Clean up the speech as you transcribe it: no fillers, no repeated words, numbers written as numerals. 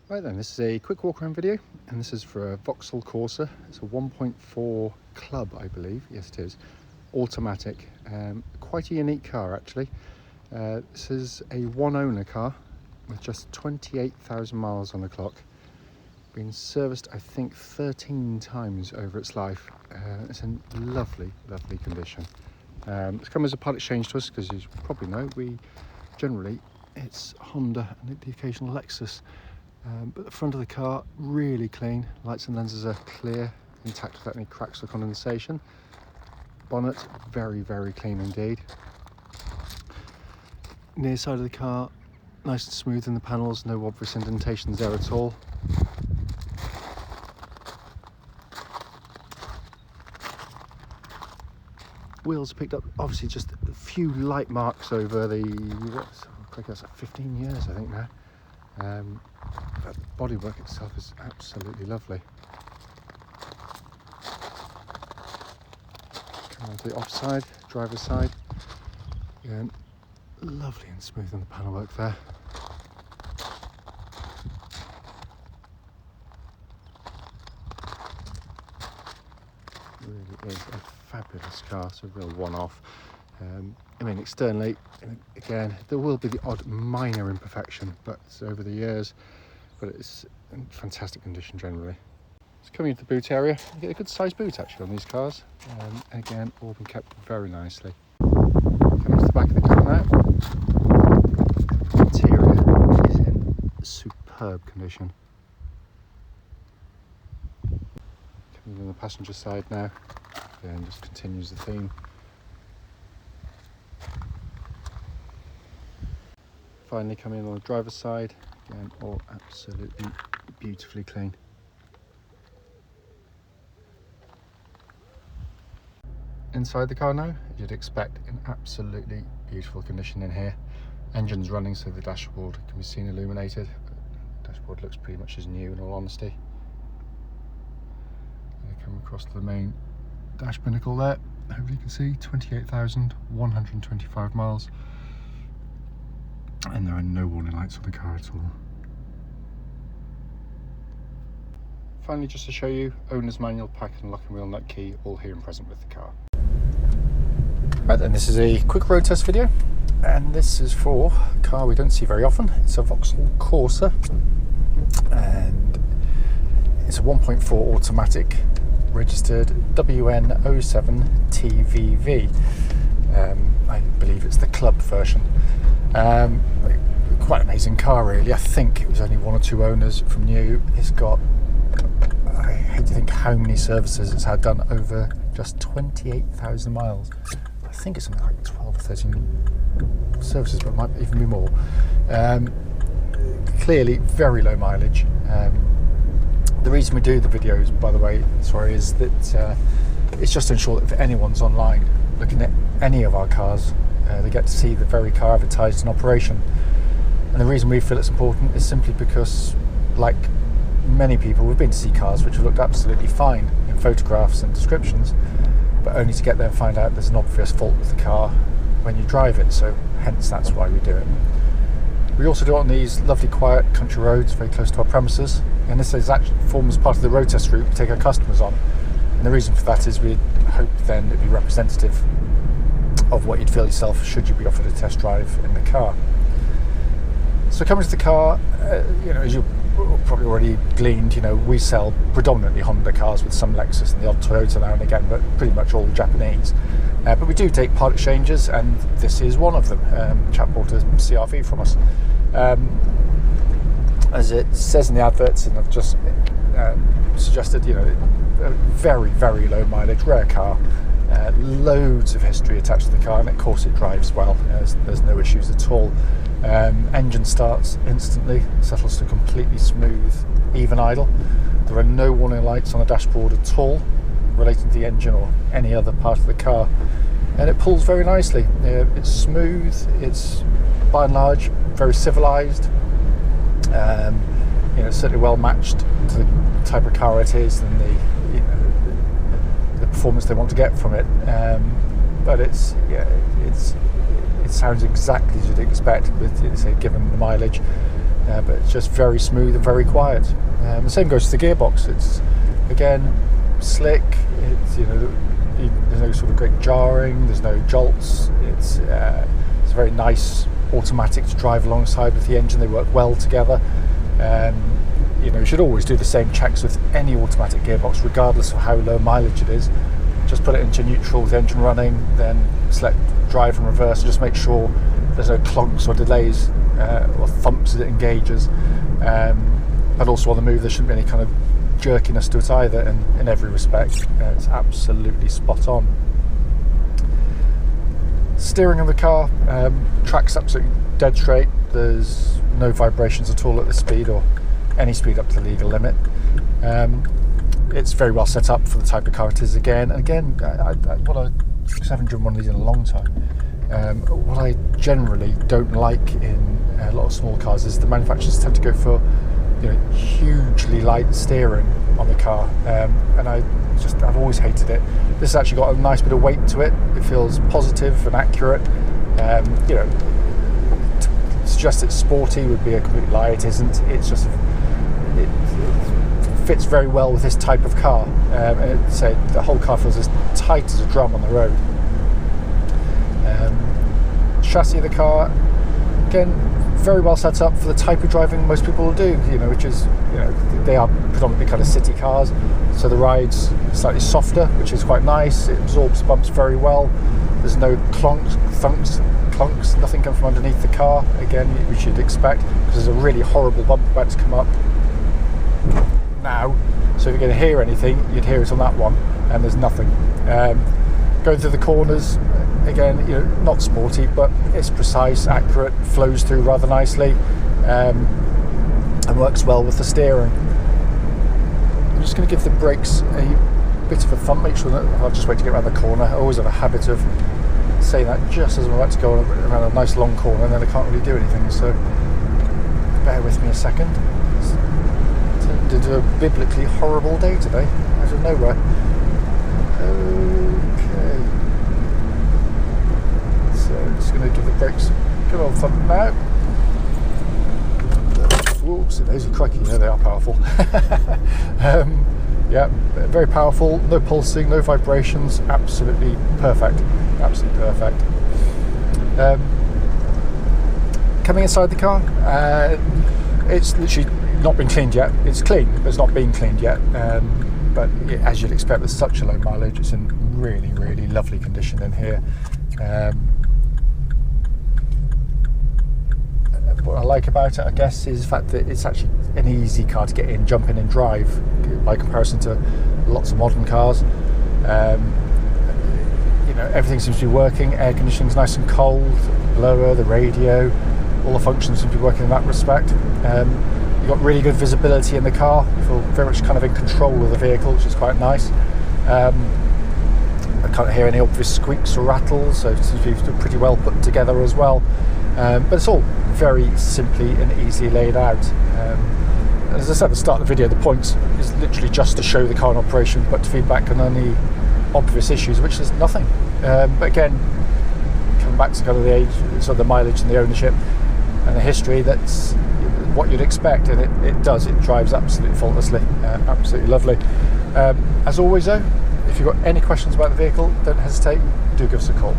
Right then, this is a quick walk around video, and this is for a Vauxhall Corsa. It's a 1.4 Club, I believe. Yes, it is. Automatic. Quite a unique car, actually. This is a one-owner car with just 28,000 miles on the clock. Been serviced, I think, 13 times over its life. It's in lovely, lovely condition. It's come as a part exchange to us because, as you probably know, it's Honda and the occasional Lexus. But the front of the car, really clean. Lights and lenses are clear, intact without any cracks or condensation. Bonnet, very, very clean indeed. Near side of the car, nice and smooth in the panels, no obvious indentations there at all. Wheels picked up, obviously just a few light marks over the, that's 15 years I think now. But the bodywork itself is absolutely lovely. Come on to the offside, driver's side. Again, lovely and smooth on the panelwork there. Really is a fabulous car. It's a real one-off. I mean, externally, again, there will be the odd minor imperfection, but over the years, but it's in fantastic condition generally. It's coming into the boot area. You get a good sized boot actually on these cars. Again, all been kept very nicely. Coming to the back of the car now. The interior is in superb condition. Coming on the passenger side now. Again, just continues the theme. Finally coming in on the driver's side, again, all absolutely beautifully clean. Inside the car now, as you'd expect, in absolutely beautiful condition in here. Engine's running, so the dashboard can be seen illuminated. The dashboard looks pretty much as new, in all honesty. And I come across to the main dash pinnacle there. Hopefully you can see 28,125 miles. And there are no warning lights on the car at all. Finally, just to show you, owner's manual, pack and lock and wheel nut key, all here and present with the car. Right then, this is a quick road test video, and this is for a car we don't see very often. It's a Vauxhall Corsa, and it's a 1.4 automatic, registered WN07TVV. I believe it's the club version. Quite an amazing car really. I think it was only one or two owners from new. It's got, I hate to think how many services it's had done over just 28,000 miles. I think it's something like 12 or 13 services, but it might even be more. Clearly very low mileage. The reason we do the videos, by the way, is that it's just to ensure that if anyone's online looking at any of our cars, they get to see the very car advertised in operation. And the reason we feel it's important is simply because, like many people, we've been to see cars which have looked absolutely fine in photographs and descriptions, but only to get there and find out there's an obvious fault with the car when you drive it. So hence that's why we do it. We also do it on these lovely quiet country roads very close to our premises, and this is actually forms part of the road test route we take our customers on. And the reason for that is we hope then it'd be representative of what you'd feel yourself should you be offered a test drive in the car. So coming to the car, as you probably already gleaned, we sell predominantly Honda cars with some Lexus and the odd Toyota now and again, but pretty much all Japanese. But we do take part exchanges, and this is one of them. A chap bought a CR-V from us. As it says in the adverts, and I've just suggested, a very, very low mileage, rare car. Loads of history attached to the car, and of course it drives well. There's no issues at all. Engine starts instantly, settles to completely smooth, even idle. There are no warning lights on the dashboard at all relating to the engine or any other part of the car, and it pulls very nicely. It's smooth, it's by and large very civilised. It's certainly well matched to the type of car it is and the performance they want to get from it. But it sounds exactly as you'd expect with, say, given the mileage. but it's just very smooth and very quiet. The same goes to the gearbox. It's again slick. It's, you know, there's no sort of great jarring. There's no jolts. It's a very nice automatic to drive alongside with the engine. They work well together. You know, you should always do the same checks with any automatic gearbox, regardless of how low mileage it is. Just put it into neutral with the engine running, then select drive and reverse, and just make sure there's no clunks or delays or thumps as it engages. But also on the move, there shouldn't be any kind of jerkiness to it either in every respect. It's absolutely spot on. Steering of the car, track's absolutely dead straight. There's no vibrations at all at the speed or any speed up to the legal limit. It's very well set up for the type of car it is again. And again, I haven't driven one of these in a long time. What I generally don't like in a lot of small cars is the manufacturers tend to go for, you know, hugely light steering on the car, and I've always hated it. This has actually got a nice bit of weight to it. It feels positive and accurate. You know, to suggest it's sporty would be a complete lie. It isn't. It's just it fits very well with this type of car, and the whole car feels as tight as a drum on the road. Chassis of the car, again, very well set up for the type of driving most people will do, you know, which is, you know, they are predominantly kind of city cars, so the ride's slightly softer, which is quite nice. It absorbs bumps very well. There's no clunks, nothing comes from underneath the car, again, which you'd expect, because there's a really horrible bump about to come up now, so if you're going to hear anything, you'd hear it on that one, and there's nothing. Going through the corners, again, you know, not sporty, but it's precise, accurate, flows through rather nicely, and works well with the steering. I'm just going to give the brakes a bit of a thump, make sure that I'll just wait to get around the corner. I always have a habit of saying that just as I'm about to go around a nice long corner, and then I can't really do anything, so bear with me a second. It's turned into a biblically horrible day today, out of nowhere. Okay. So just going to give the brakes a good old thump now. Whoops, daisy crikey, yeah, they are powerful. Yeah, very powerful, no pulsing, no vibrations, absolutely perfect. Absolutely perfect. Coming inside the car, it's literally not been cleaned yet. It's clean, but it's not been cleaned yet. But as you'd expect with such a low mileage, it's in really, really lovely condition in here. What I like about it, I guess, is the fact that it's actually an easy car to get in, jump in and drive by comparison to lots of modern cars. You know, everything seems to be working. Air conditioning's nice and cold, blower, the radio, all the functions seem to be working in that respect. You've got really good visibility in the car. You feel very much kind of in control of the vehicle, which is quite nice. I can't hear any obvious squeaks or rattles, so it seems to be pretty well put together as well. But it's all very simply and easily laid out. As I said at the start of the video, the point is literally just to show the car in operation, but to feedback on any obvious issues, which is nothing. But again, coming back to kind of the age, sort of the mileage and the ownership and the history, that's what you'd expect, and it does. It drives absolutely faultlessly, absolutely lovely. As always though, if you've got any questions about the vehicle, don't hesitate, do give us a call.